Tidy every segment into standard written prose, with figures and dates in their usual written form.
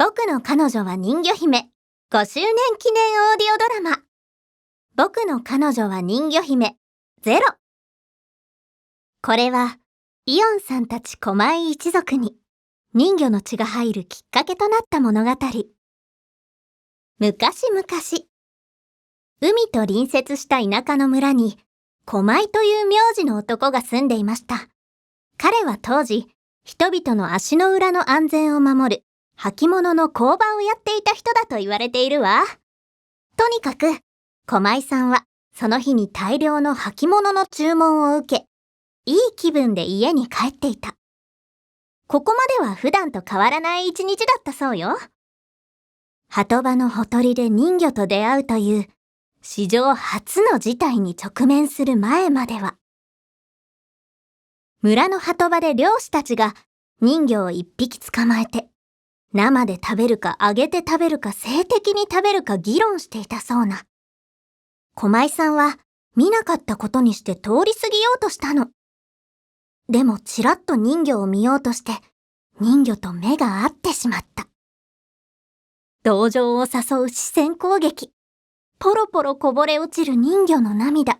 僕の彼女は人魚姫5周年記念オーディオドラマ。僕の彼女は人魚姫ゼロ。これはイオンさんたち狛江一族に人魚の血が入るきっかけとなった物語。昔々、海と隣接した田舎の村に狛江という名字の男が住んでいました。彼は当時、人々の足の裏の安全を守る履物の工場をやっていた人だと言われているわ。とにかく、狛江さんはその日に大量の履物の注文を受け、いい気分で家に帰っていた。ここまでは普段と変わらない一日だったそうよ。鳩場のほとりで人魚と出会うという史上初の事態に直面する前までは、村の鳩場で漁師たちが人魚を一匹捕まえて、生で食べるか揚げて食べるか性的に食べるか議論していたそうな。狛江さんは見なかったことにして通り過ぎようとしたの。でもちらっと人魚を見ようとして人魚と目が合ってしまった。同情を誘う視線攻撃。ポロポロこぼれ落ちる人魚の涙。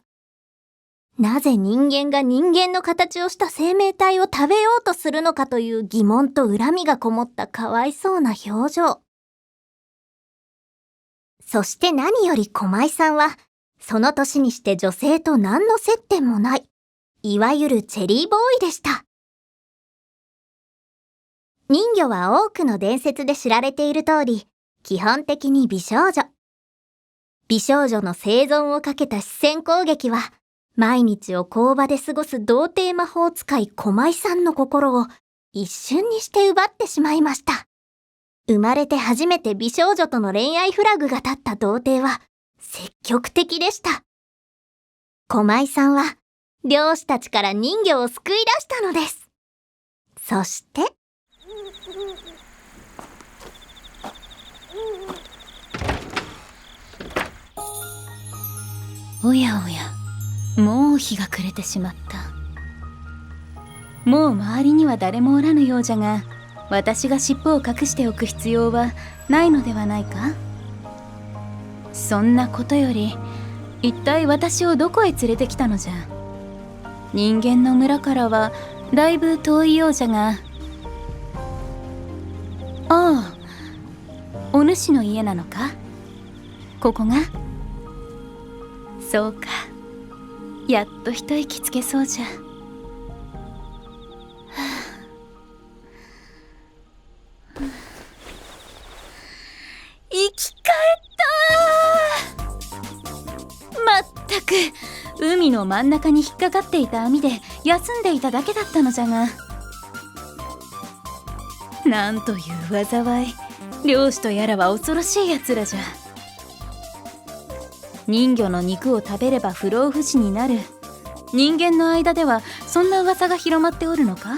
なぜ人間が人間の形をした生命体を食べようとするのかという疑問と恨みがこもったかわいそうな表情。そして何より狛江さんは、その年にして女性と何の接点もない、いわゆるチェリーボーイでした。人魚は多くの伝説で知られている通り、基本的に美少女。美少女の生存をかけた視線攻撃は、毎日を工場で過ごす童貞魔法使い狛江さんの心を一瞬にして奪ってしまいました。生まれて初めて美少女との恋愛フラグが立った童貞は積極的でした。狛江さんは漁師たちから人魚を救い出したのです。そして、おやおや、もう日が暮れてしまった。もう周りには誰もおらぬようじゃが、私が尻尾を隠しておく必要はないのではないか。そんなことより、一体私をどこへ連れてきたのじゃ。人間の村からはだいぶ遠いようじゃが。ああ、お主の家なのか、ここが。そうか、やっと一息つけそうじゃ。生き返ったー。まったく、海の真ん中に引っかかっていた網で休んでいただけだったのじゃが。なんという災い。漁師とやらは恐ろしいやつらじゃ。人魚の肉を食べれば不老不死になる。人間の間ではそんな噂が広まっておるのか。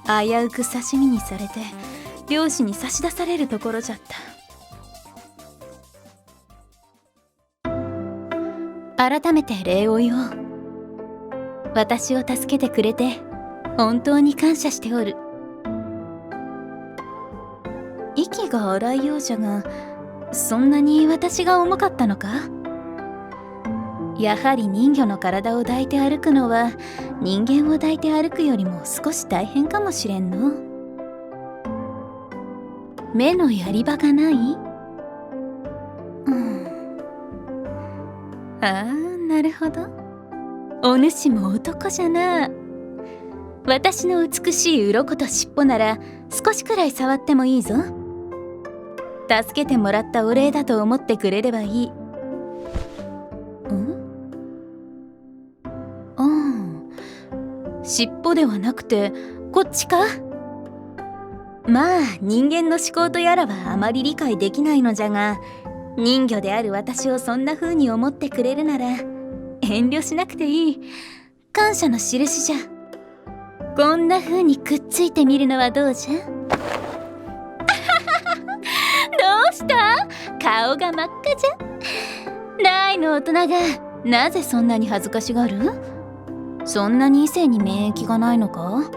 危うく刺身にされて漁師に差し出されるところじゃった。改めて礼を言おう。私を助けてくれて本当に感謝しておる。息が荒いようじゃが、そんなに私が重かったのか。やはり人魚の体を抱いて歩くのは人間を抱いて歩くよりも少し大変かもしれんの。目のやり場がない？ああ、なるほど。お主も男じゃな。私の美しい鱗と尻尾なら少しくらい触ってもいいぞ。助けてもらったお礼だと思ってくれればいい。尻尾ではなくてこっちか。まあ人間の思考とやらはあまり理解できないのじゃが、人魚である私をそんな風に思ってくれるなら遠慮しなくていい。感謝の印じゃ。こんな風にくっついてみるのはどうじゃ。どうした？顔が真っ赤じゃ。大の大人がなぜそんなに恥ずかしがる？そんなに異性に免疫がないのか？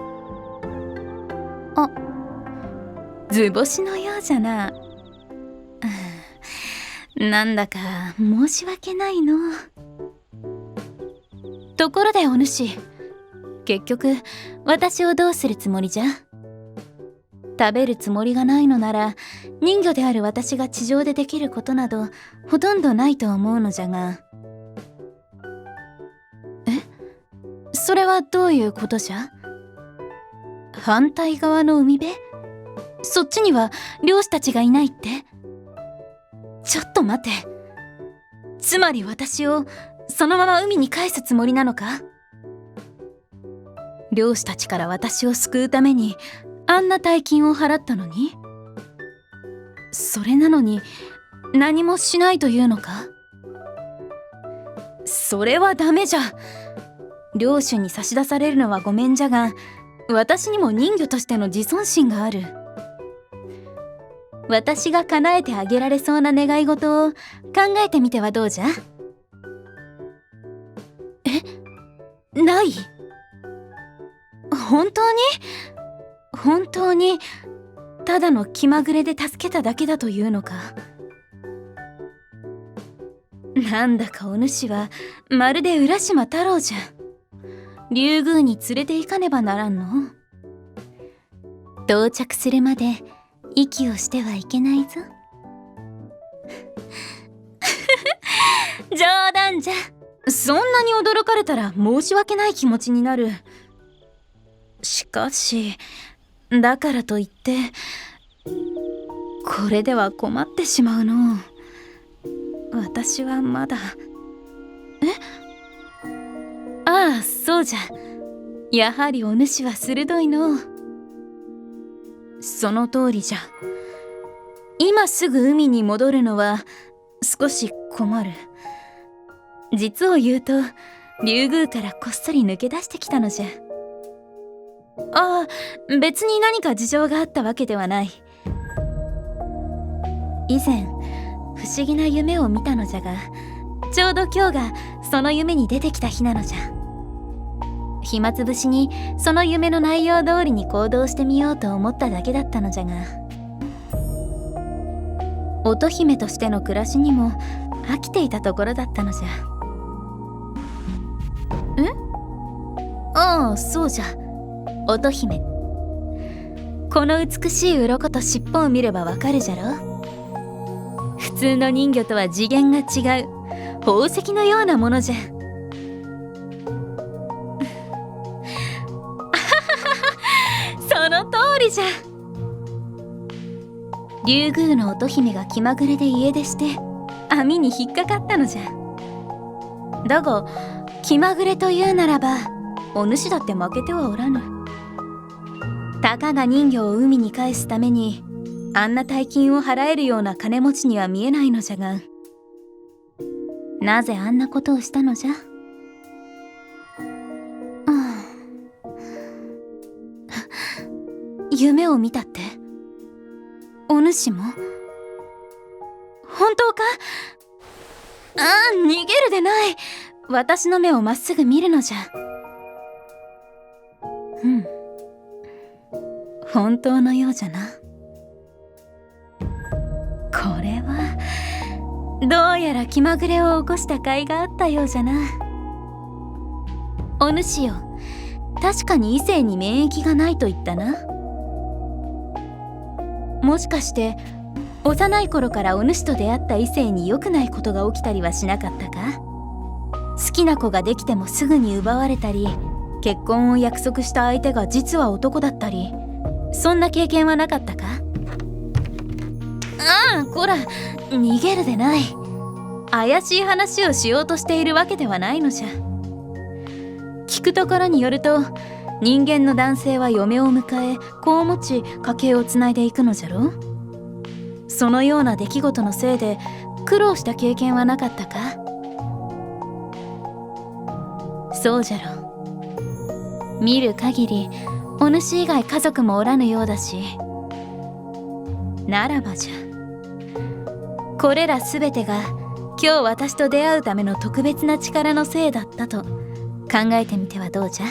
あ、図星のようじゃな。なんだか申し訳ないの。ところでお主、結局私をどうするつもりじゃ？食べるつもりがないのなら、人魚である私が地上でできることなどほとんどないと思うのじゃが。それはどういうことじゃ？反対側の海辺？そっちには漁師たちがいないって？ちょっと待て。つまり私をそのまま海に返すつもりなのか？漁師たちから私を救うためにあんな大金を払ったのに？それなのに何もしないというのか？それはダメじゃ。領主に差し出されるのはごめんじゃが、私にも人魚としての自尊心がある。私が叶えてあげられそうな願い事を考えてみてはどうじゃ？ない？本当に？本当にただの気まぐれで助けただけだというのか？なんだかお主はまるで浦島太郎じゃ。竜宮に連れて行かねばならんの？到着するまで息をしてはいけないぞ。冗談じゃ。そんなに驚かれたら申し訳ない気持ちになる。しかしだからといってこれでは困ってしまうの。私はまだ。ああ、そうじゃ。やはりお主は鋭いの。その通りじゃ。今すぐ海に戻るのは少し困る。実を言うと竜宮からこっそり抜け出してきたのじゃ。ああ、別に何か事情があったわけではない。以前不思議な夢を見たのじゃが、ちょうど今日がその夢に出てきた日なのじゃ。暇つぶしにその夢の内容通りに行動してみようと思っただけだったのじゃが、乙姫としての暮らしにも飽きていたところだったのじゃ。ああ、そうじゃ。乙姫。この美しい鱗と尻尾を見ればわかるじゃろ。普通の人魚とは次元が違う宝石のようなものじゃ。その通りじゃ。竜宮の乙姫が気まぐれで家出して網に引っかかったのじゃ。だが気まぐれというならばお主だって負けてはおらぬ。たかが人魚を海に返すためにあんな大金を払えるような金持ちには見えないのじゃが、なぜあんなことをしたのじゃ？夢を見たって？お主も？本当か？逃げるでない。私の目をまっすぐ見るのじゃ。本当のようじゃな。これはどうやら気まぐれを起こした甲斐があったようじゃな。お主よ、確かに異性に免疫がないと言ったな。もしかして幼い頃からお主と出会った異性に良くないことが起きたりはしなかったか？好きな子ができてもすぐに奪われたり、結婚を約束した相手が実は男だったり、そんな経験はなかったか？こら、逃げるでない。怪しい話をしようとしているわけではないのじゃ。聞くところによると、人間の男性は嫁を迎え子を持ち家計をつないでいくのじゃろ。そのような出来事のせいで苦労した経験はなかったか？そうじゃろ。見る限りお主以外家族もおらぬようだし、ならばじゃ。これらすべてが今日私と出会うための特別な力のせいだったと考えてみてはどうじゃ？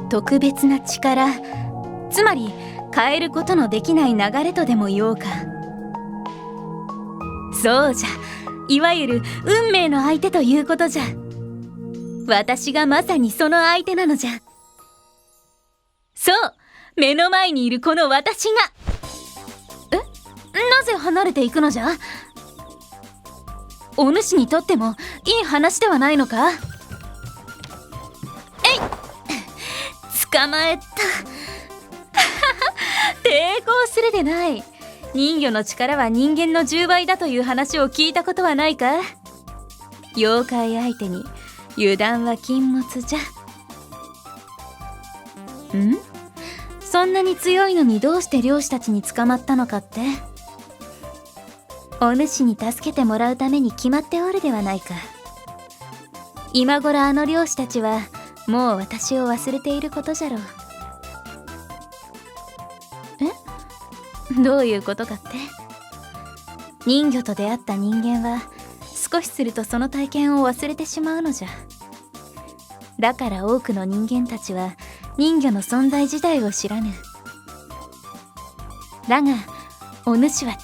特別な力、つまり変えることのできない流れとでも言おうか。そうじゃ、いわゆる運命の相手ということじゃ。私がまさにその相手なのじゃ。そう、目の前にいるこの私が。なぜ離れていくのじゃ。お主にとってもいい話ではないのか。捕まえた抵抗するでない。人魚の力は人間の10倍だという話を聞いたことはないか。妖怪相手に油断は禁物じゃ。そんなに強いのにどうして漁師たちに捕まったのかって。お主に助けてもらうために決まっておるではないか。今頃あの漁師たちはもう私を忘れていることじゃろう。どういうことかって。人魚と出会った人間は少しするとその体験を忘れてしまうのじゃ。だから多くの人間たちは人魚の存在自体を知らぬ。だがお主は違う。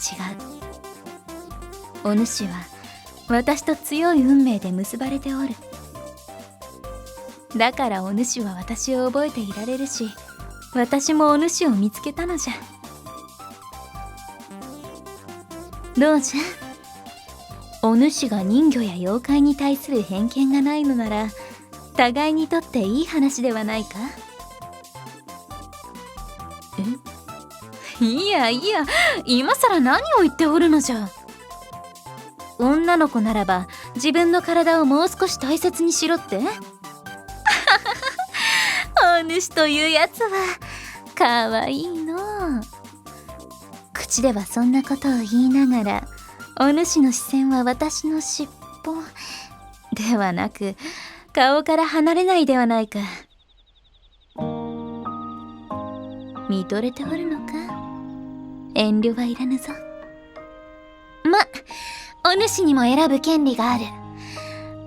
お主は私と強い運命で結ばれておる。だからお主は私を覚えていられるし、私もお主を見つけたのじゃ。どうじゃ。お主が人魚や妖怪に対する偏見がないのなら互いにとっていい話ではないか。いやいや、今さら何を言っておるのじゃ。女の子ならば自分の体をもう少し大切にしろってお主というやつはかわいいの。口ではそんなことを言いながら、お主の視線は私の尻尾ではなく顔から離れないではないか。見とれておるのか。遠慮はいらぬぞ。お主にも選ぶ権利がある。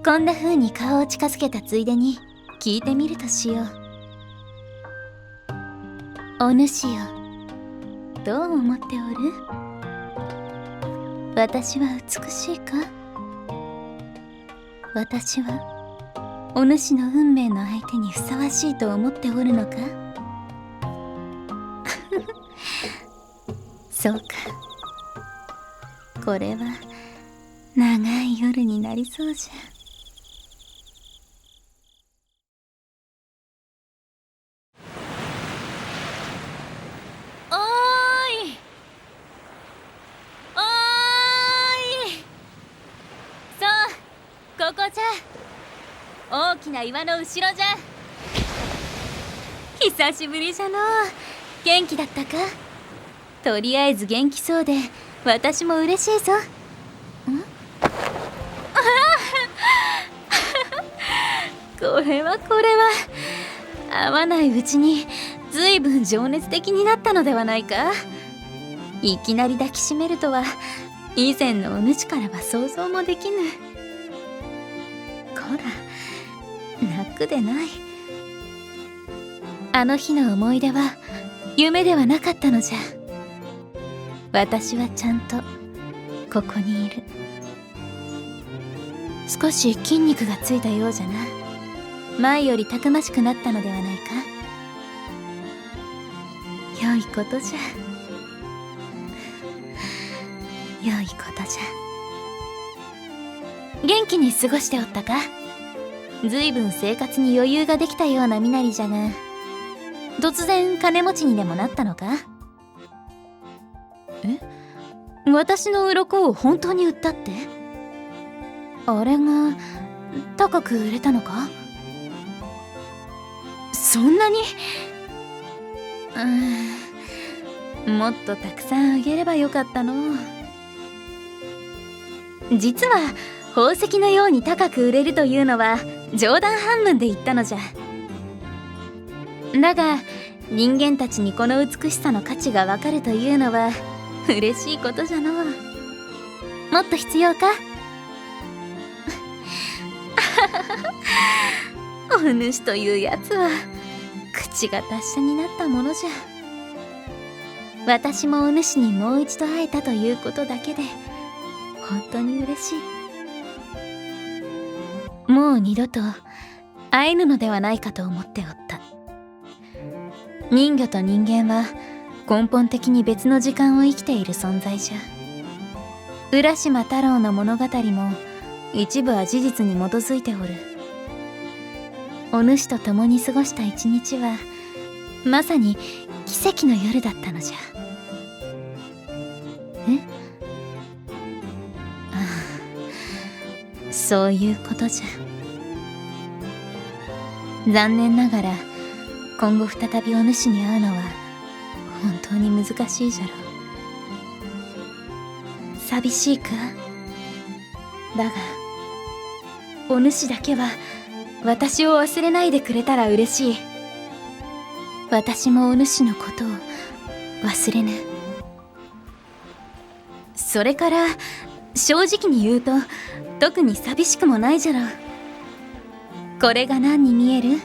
こんな風に顔を近づけたついでに聞いてみるとしよう。お主よ、どう思っておる？私は美しいか？私はお主の運命の相手にふさわしいと思っておるのか？そうか。これは長い夜になりそうじゃ。おーい、おーい。そう、ここじゃ。大きな岩の後ろじゃ。久しぶりじゃのう。元気だったか？とりあえず元気そうで私も嬉しいぞ。これは会わないうちにずいぶん情熱的になったのではないか。いきなり抱きしめるとは以前のお主からは想像もできぬ。こら、泣くでない。あの日の思い出は夢ではなかったのじゃ。私はちゃんとここにいる。少し筋肉がついたようじゃな。前よりたくましくなったのではないか。良いことじゃ。良いことじゃ。元気に過ごしておったか？ずいぶん生活に余裕ができたような身なりじゃが、突然金持ちにでもなったのか？私の鱗を本当に売ったって？あれが高く売れたのか？そんなに？もっとたくさんあげればよかったの。実は宝石のように高く売れるというのは冗談半分で言ったのじゃ。だが人間たちにこの美しさの価値がわかるというのは嬉しいことじゃのう。もっと必要か？お主というやつは口が達者になったものじゃ。私もお主にもう一度会えたということだけで本当に嬉しい。もう二度と会えぬのではないかと思っておった。人魚と人間は根本的に別の時間を生きている存在じゃ。浦島太郎の物語も一部は事実に基づいておる。お主と共に過ごした一日はまさに奇跡の夜だったのじゃ。そういうことじゃ。残念ながら今後再びお主に会うのは本当に難しいじゃろう。寂しいか。だがお主だけは私を忘れないでくれたら嬉しい。私もお主のことを忘れぬ。それから正直に言うと特に寂しくもないじゃろう。これが何に見える？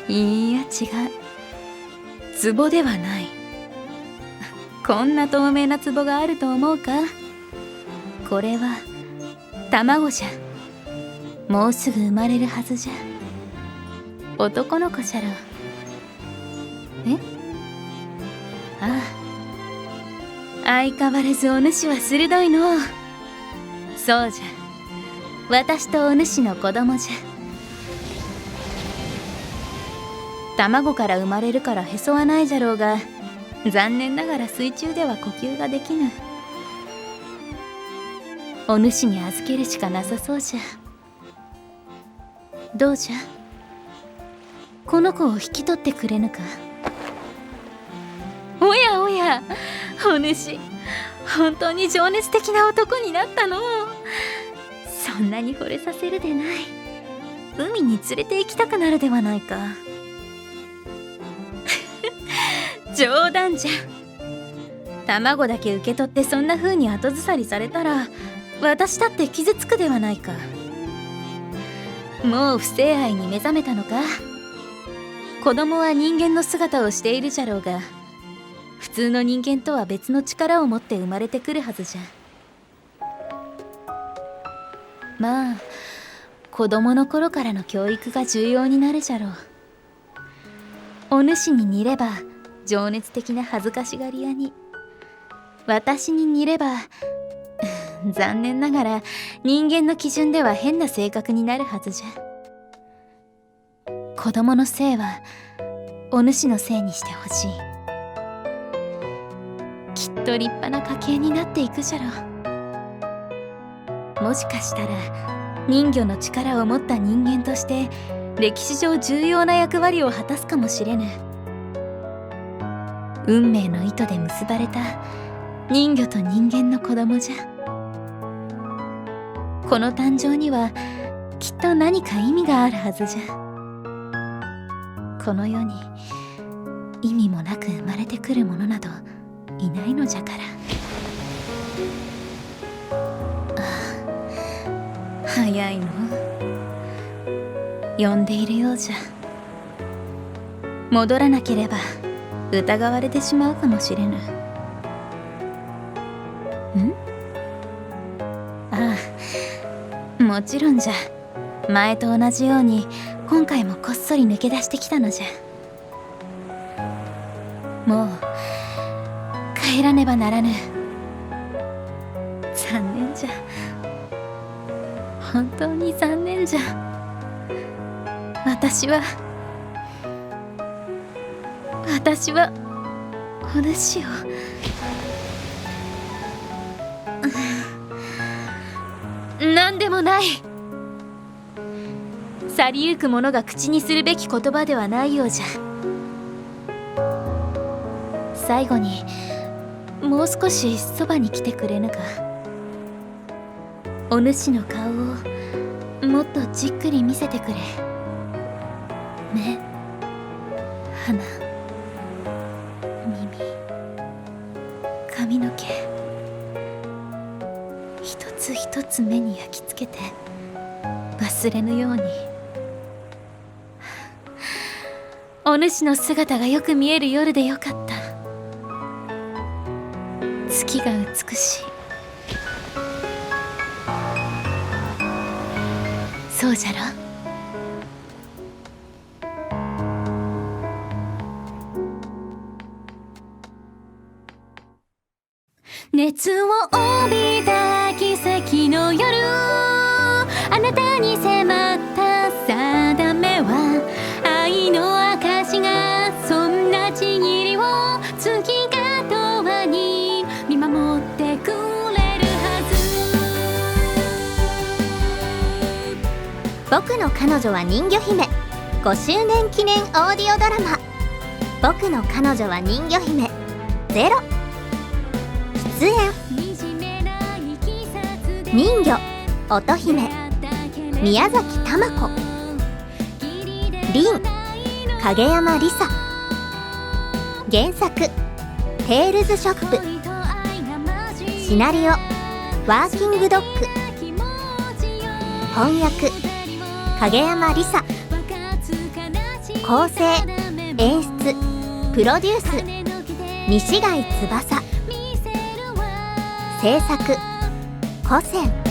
いいや違う。壺ではない。こんな透明な壺があると思うか？これは卵じゃ。もうすぐ生まれるはずじゃ。男の子じゃろう。ああ、相変わらずお主は鋭いのう。そうじゃ、私とお主の子供じゃ。卵から生まれるからへそはないじゃろうが、残念ながら水中では呼吸ができぬ。お主に預けるしかなさそうじゃ。どうじゃ、この子を引き取ってくれぬか？おやおや、お主本当に情熱的な男になったの。そんなに惚れさせるでない。海に連れて行きたくなるではないか。冗談じゃ。卵だけ受け取ってそんな風に後ずさりされたら私だって傷つくではないか。もう不正愛に目覚めたのか？子供は人間の姿をしているじゃろうが、普通の人間とは別の力を持って生まれてくるはずじゃ。まあ子供の頃からの教育が重要になるじゃろう。お主に似れば情熱的な恥ずかしがり屋に、私に似れば残念ながら人間の基準では変な性格になるはずじゃ。子供のせいはお主のせいにしてほしい。きっと立派な家系になっていくじゃろう。もしかしたら人魚の力を持った人間として歴史上重要な役割を果たすかもしれぬ。運命の糸で結ばれた人魚と人間の子供じゃ。この誕生にはきっと何か意味があるはずじゃ。この世に意味もなく生まれてくるものなどいないのじゃから。早いの。呼んでいるようじゃ。戻らなければ疑われてしまうかもしれぬ。ああ、もちろんじゃ。前と同じように今回もこっそり抜け出してきたのじゃ。もう帰らねばならぬ。残念じゃ。本当に残念じゃ。私はお主を何でもない。去りゆく者が口にするべき言葉ではないようじゃ。最後にもう少しそばに来てくれぬか？お主の顔をもっとじっくり見せてくれ。目、鼻、耳、髪の毛、一つ一つ目に焼き付けて忘れぬように。お主の姿がよく見える夜でよかった。月が美しい。そうじゃろ。熱を帯びた奇跡の夜、あなたに迫った定めは愛の証が、そんなちぎりを月が永遠に見守ってくれるはず。僕の彼女は人魚姫5周年記念オーディオドラマ、僕の彼女は人魚姫ゼロ。出演人魚乙姫宮崎珠子、凛影山りさ。原作テールズショップ、シナリオワーキングドッグ、翻訳影山りさ、構成演出プロデュース西貝翼、制作古銭。